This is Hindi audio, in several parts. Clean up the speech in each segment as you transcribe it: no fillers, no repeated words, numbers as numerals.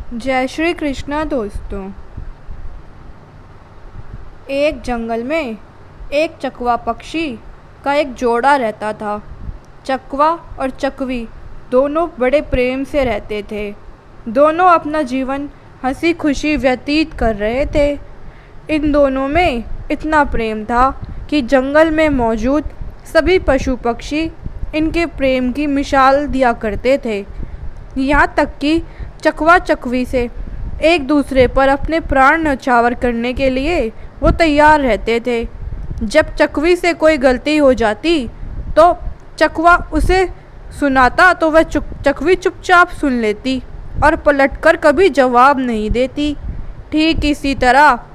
जय श्री कृष्णा दोस्तों। एक जंगल में एक चकवा पक्षी का एक जोड़ा रहता था। चकवा और चकवी दोनों बड़े प्रेम से रहते थे। दोनों अपना जीवन हंसी खुशी व्यतीत कर रहे थे। इन दोनों में इतना प्रेम था कि जंगल में मौजूद सभी पशु पक्षी इनके प्रेम की मिसाल दिया करते थे। यहाँ तक कि चकवा चकवी से एक दूसरे पर अपने प्राण न्यौछावर करने के लिए वो तैयार रहते थे। जब चकवी से कोई गलती हो जाती तो चकवा उसे सुनाता तो वह चकवी चुपचाप सुन लेती और पलटकर कभी जवाब नहीं देती। ठीक इसी तरह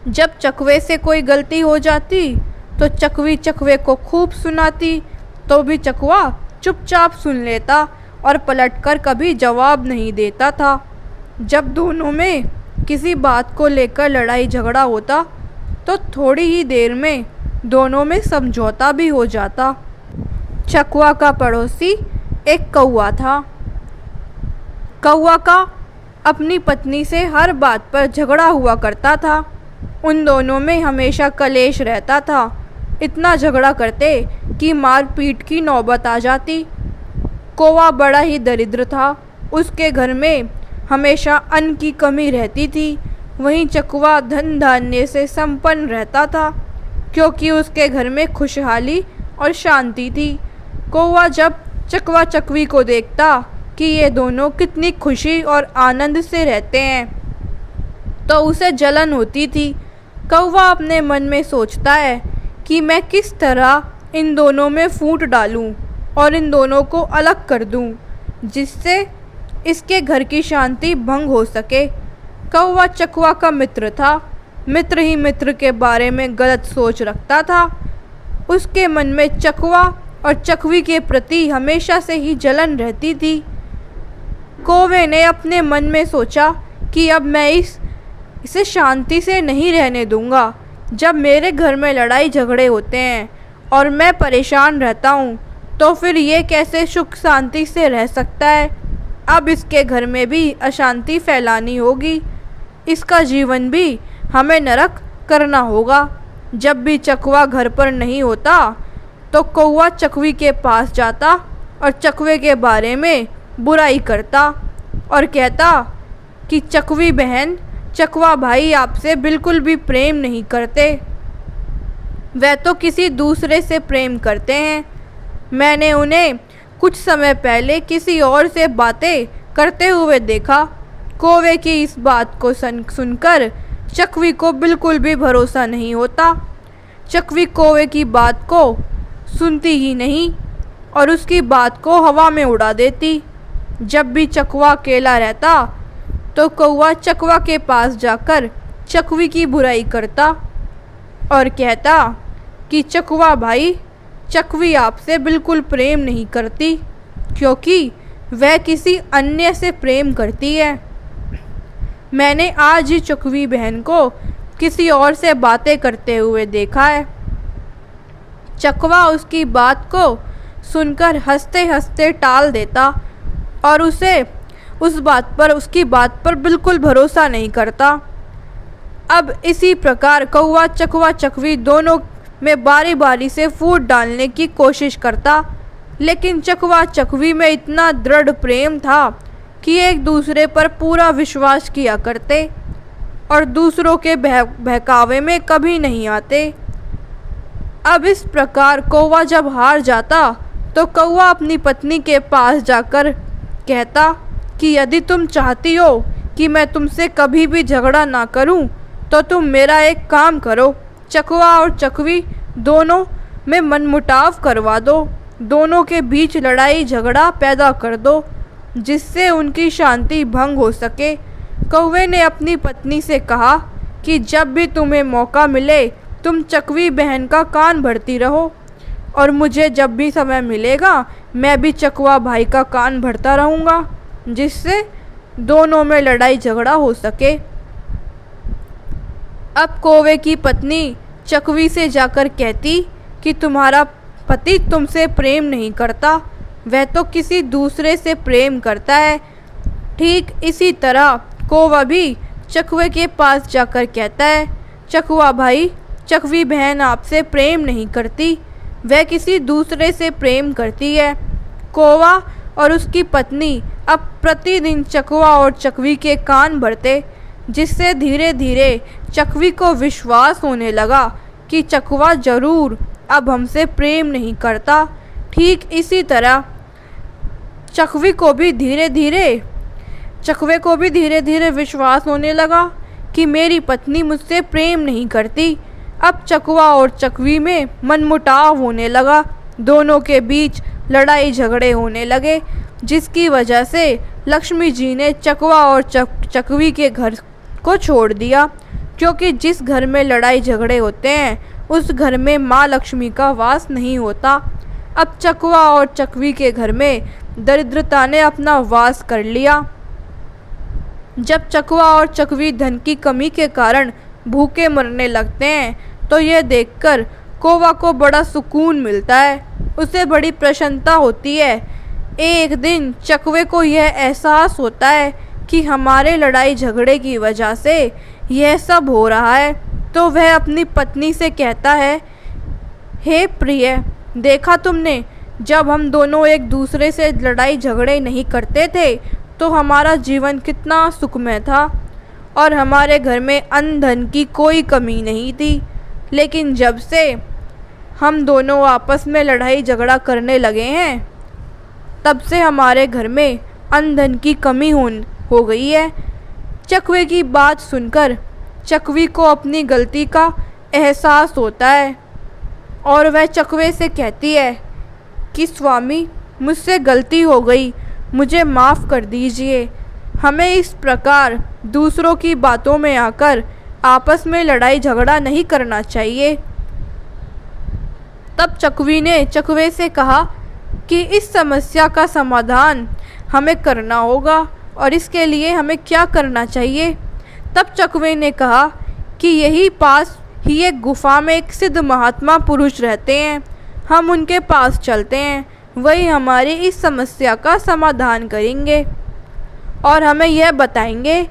जब चकवे से कोई गलती हो जाती तो चकवी चकवे को खूब सुनाती तो भी चकवा चुपचाप सुन लेता और पलटकर कभी जवाब नहीं देता था। जब दोनों में किसी बात को लेकर लड़ाई झगड़ा होता तो थोड़ी ही देर में दोनों में समझौता भी हो जाता। चकवा का पड़ोसी एक कौवा था। कौवा का अपनी पत्नी से हर बात पर झगड़ा हुआ करता था। उन दोनों में हमेशा कलेश रहता था। इतना झगड़ा करते कि मारपीट की नौबत आ जाती। कौवा बड़ा ही दरिद्र था। उसके घर में हमेशा अन्न की कमी रहती थी। वहीं चकवा धन धान्य से संपन्न रहता था क्योंकि उसके घर में खुशहाली और शांति थी। कौवा जब चकवा चकवी को देखता कि ये दोनों कितनी खुशी और आनंद से रहते हैं तो उसे जलन होती थी। कौवा अपने मन में सोचता है कि मैं किस तरह इन दोनों में फूट डालूं और इन दोनों को अलग कर दूं जिससे इसके घर की शांति भंग हो सके। कौवा चकवा का मित्र था। मित्र ही मित्र के बारे में गलत सोच रखता था। उसके मन में चकवा और चकवी के प्रति हमेशा से ही जलन रहती थी। कौवे ने अपने मन में सोचा कि अब मैं इसे शांति से नहीं रहने दूंगा। जब मेरे घर में लड़ाई झगड़े होते हैं और मैं परेशान रहता हूँ तो फिर ये कैसे सुख शांति से रह सकता है। अब इसके घर में भी अशांति फैलानी होगी। इसका जीवन भी हमें नरक करना होगा। जब भी चकवा घर पर नहीं होता तो कौवा चकवी के पास जाता और चकवे के बारे में बुराई करता और कहता कि चकवी बहन चकवा भाई आपसे बिल्कुल भी प्रेम नहीं करते। वह तो किसी दूसरे से प्रेम करते हैं। मैंने उन्हें कुछ समय पहले किसी और से बातें करते हुए देखा। कौवे की इस बात को सुनकर चकवी को बिल्कुल भी भरोसा नहीं होता। चकवी कौवे की बात को सुनती ही नहीं और उसकी बात को हवा में उड़ा देती। जब भी चकवा अकेला रहता तो कौवा चकवा के पास जाकर चकवी की बुराई करता और कहता कि चकवा भाई चकवी आपसे बिल्कुल प्रेम नहीं करती क्योंकि वह किसी अन्य से प्रेम करती है। मैंने आज ही चकवी बहन को किसी और से बातें करते हुए देखा है। चकवा उसकी बात को सुनकर हंसते हंसते टाल देता और उसकी बात पर बिल्कुल भरोसा नहीं करता। अब इसी प्रकार कौवा चकवा चकवी दोनों में बारी बारी से फूट डालने की कोशिश करता, लेकिन चकवा चकवी में इतना दृढ़ प्रेम था कि एक दूसरे पर पूरा विश्वास किया करते और दूसरों के बहकावे में कभी नहीं आते। अब इस प्रकार कौवा जब हार जाता तो कौवा अपनी पत्नी के पास जाकर कहता कि यदि तुम चाहती हो कि मैं तुमसे कभी भी झगड़ा ना करूं तो तुम मेरा एक काम करो, चकवा और चकवी दोनों में मनमुटाव करवा दो। दोनों के बीच लड़ाई झगड़ा पैदा कर दो जिससे उनकी शांति भंग हो सके। कौवे ने अपनी पत्नी से कहा कि जब भी तुम्हें मौका मिले तुम चकवी बहन का कान भरती रहो और मुझे जब भी समय मिलेगा मैं भी चकवा भाई का कान भरता रहूँगा जिससे दोनों में लड़ाई झगड़ा हो सके। अब कौवे की पत्नी चकवी से जाकर कहती कि तुम्हारा पति तुमसे प्रेम नहीं करता, वह तो किसी दूसरे से प्रेम करता है। ठीक इसी तरह कौवा भी चकवे के पास जाकर कहता है, चकवा भाई, चकवी बहन आपसे प्रेम नहीं करती, वह किसी दूसरे से प्रेम करती है। कौवा और उसकी पत्नी अब प्रतिदिन चकवा और चकवी के कान भरते, जिससे धीरे धीरे चकवी को विश्वास होने लगा कि चकवा ज़रूर अब हमसे प्रेम नहीं करता। ठीक इसी तरह चकवे को भी धीरे धीरे विश्वास होने लगा कि मेरी पत्नी मुझसे प्रेम नहीं करती। अब चकवा और चकवी में मनमुटाव होने लगा, दोनों के बीच लड़ाई झगड़े होने लगे, जिसकी वजह से लक्ष्मी जी ने चकवा और चकवी के घर को छोड़ दिया, क्योंकि जिस घर में लड़ाई झगड़े होते हैं उस घर में माँ लक्ष्मी का वास नहीं होता। अब चकवा और चकवी के घर में दरिद्रता ने अपना वास कर लिया। जब चकवा और चकवी धन की कमी के कारण भूखे मरने लगते हैं तो यह देखकर कौवा को बड़ा सुकून मिलता है, उसे बड़ी प्रसन्नता होती है। एक दिन चकवे को यह एहसास होता है कि हमारे लड़ाई झगड़े की वजह से यह सब हो रहा है, तो वह अपनी पत्नी से कहता है, हे प्रिय, देखा तुमने, जब हम दोनों एक दूसरे से लड़ाई झगड़े नहीं करते थे तो हमारा जीवन कितना सुखमय था और हमारे घर में अन्न धन की कोई कमी नहीं थी। लेकिन जब से हम दोनों आपस में लड़ाई झगड़ा करने लगे हैं तब से हमारे घर में अन्न धन की कमी हो गई है। चकवे की बात सुनकर चकवी को अपनी गलती का एहसास होता है और वह चकवे से कहती है कि स्वामी, मुझसे गलती हो गई, मुझे माफ़ कर दीजिए। हमें इस प्रकार दूसरों की बातों में आकर आपस में लड़ाई झगड़ा नहीं करना चाहिए। तब चकवी ने चकवे से कहा कि इस समस्या का समाधान हमें करना होगा और इसके लिए हमें क्या करना चाहिए। तब चकवे ने कहा कि यही पास ही एक गुफा में एक सिद्ध महात्मा पुरुष रहते हैं, हम उनके पास चलते हैं, वही हमारी इस समस्या का समाधान करेंगे और हमें यह बताएंगे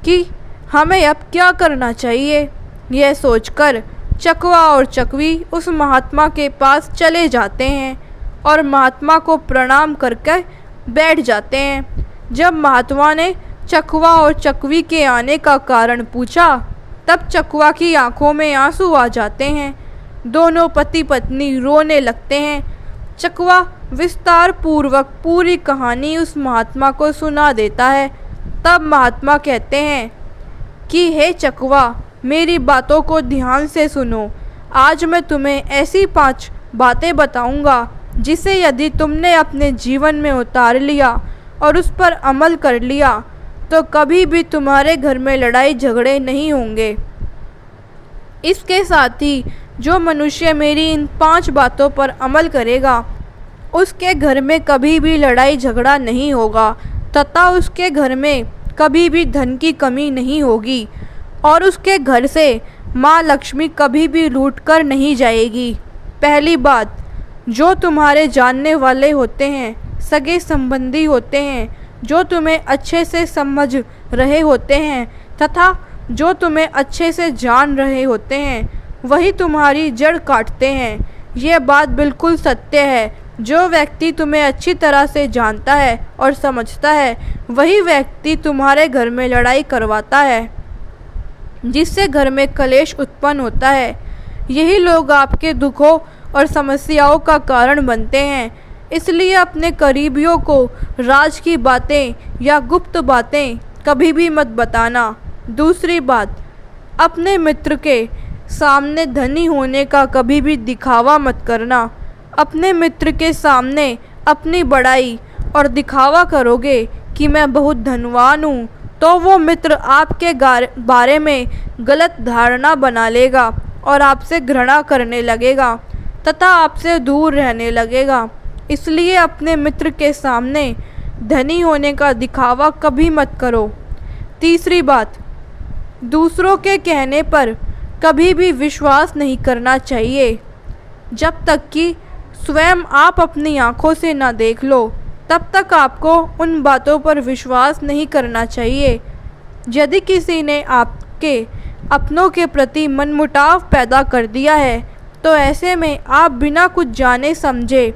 कि हमें अब क्या करना चाहिए। यह सोचकर चकवा और चकवी उस महात्मा के पास चले जाते हैं और महात्मा को प्रणाम करके बैठ जाते हैं। जब महात्मा ने चकवा और चकवी के आने का कारण पूछा तब चकवा की आंखों में आंसू आ जाते हैं। दोनों पति पत्नी रोने लगते हैं। चकवा विस्तार पूर्वक पूरी कहानी उस महात्मा को सुना देता है। तब महात्मा कहते हैं कि हे चकवा, मेरी बातों को ध्यान से सुनो। आज मैं तुम्हें ऐसी 5 बातें बताऊंगा जिसे यदि तुमने अपने जीवन में उतार लिया और उस पर अमल कर लिया तो कभी भी तुम्हारे घर में लड़ाई झगड़े नहीं होंगे। इसके साथ ही जो मनुष्य मेरी इन 5 बातों पर अमल करेगा उसके घर में कभी भी लड़ाई झगड़ा नहीं होगा तथा उसके घर में कभी भी धन की कमी नहीं होगी और उसके घर से माँ लक्ष्मी कभी भी लूट कर नहीं जाएगी। पहली बात, जो तुम्हारे जानने वाले होते हैं, सगे संबंधी होते हैं, जो तुम्हें अच्छे से समझ रहे होते हैं तथा जो तुम्हें अच्छे से जान रहे होते हैं, वही तुम्हारी जड़ काटते हैं। यह बात बिल्कुल सत्य है। जो व्यक्ति तुम्हें अच्छी तरह से जानता है और समझता है, वही व्यक्ति तुम्हारे घर में लड़ाई करवाता है, जिससे घर में कलेश उत्पन्न होता है। यही लोग आपके दुखों और समस्याओं का कारण बनते हैं। इसलिए अपने करीबियों को राज की बातें या गुप्त बातें कभी भी मत बताना। दूसरी बात, अपने मित्र के सामने धनी होने का कभी भी दिखावा मत करना। अपने मित्र के सामने अपनी बड़ाई और दिखावा करोगे कि मैं बहुत धनवान हूँ तो वो मित्र आपके बारे में गलत धारणा बना लेगा और आपसे घृणा करने लगेगा तथा आपसे दूर रहने लगेगा। इसलिए अपने मित्र के सामने धनी होने का दिखावा कभी मत करो। तीसरी बात, दूसरों के कहने पर कभी भी विश्वास नहीं करना चाहिए जब तक कि स्वयं आप अपनी आंखों से ना देख लो। तब तक आपको उन बातों पर विश्वास नहीं करना चाहिए। यदि किसी ने आपके अपनों के प्रति मनमुटाव पैदा कर दिया है तो ऐसे में आप बिना कुछ जाने समझे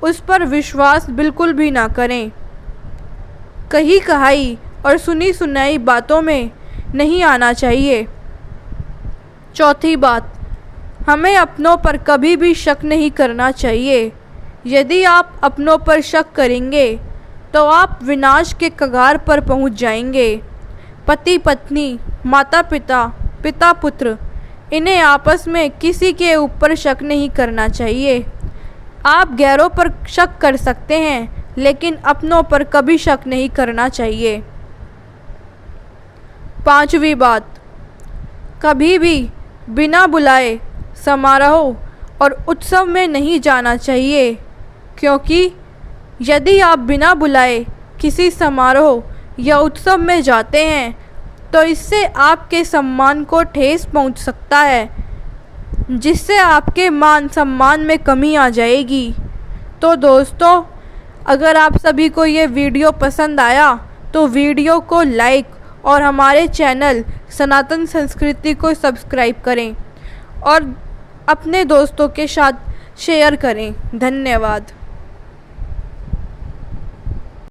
उस पर विश्वास बिल्कुल भी ना करें। कही कहाई और सुनी सुनाई बातों में नहीं आना चाहिए। चौथी बात, हमें अपनों पर कभी भी शक नहीं करना चाहिए। यदि आप अपनों पर शक करेंगे तो आप विनाश के कगार पर पहुंच जाएंगे। पति पत्नी, माता पिता, पिता पुत्र, इन्हें आपस में किसी के ऊपर शक नहीं करना चाहिए। आप गैरों पर शक कर सकते हैं लेकिन अपनों पर कभी शक नहीं करना चाहिए। पांचवी बात, कभी भी बिना बुलाए समारोह और उत्सव में नहीं जाना चाहिए, क्योंकि यदि आप बिना बुलाए किसी समारोह या उत्सव में जाते हैं तो इससे आपके सम्मान को ठेस पहुंच सकता है, जिससे आपके मान सम्मान में कमी आ जाएगी। तो दोस्तों, अगर आप सभी को ये वीडियो पसंद आया तो वीडियो को लाइक और हमारे चैनल सनातन संस्कृति को सब्सक्राइब करें और अपने दोस्तों के साथ शेयर करें। धन्यवाद।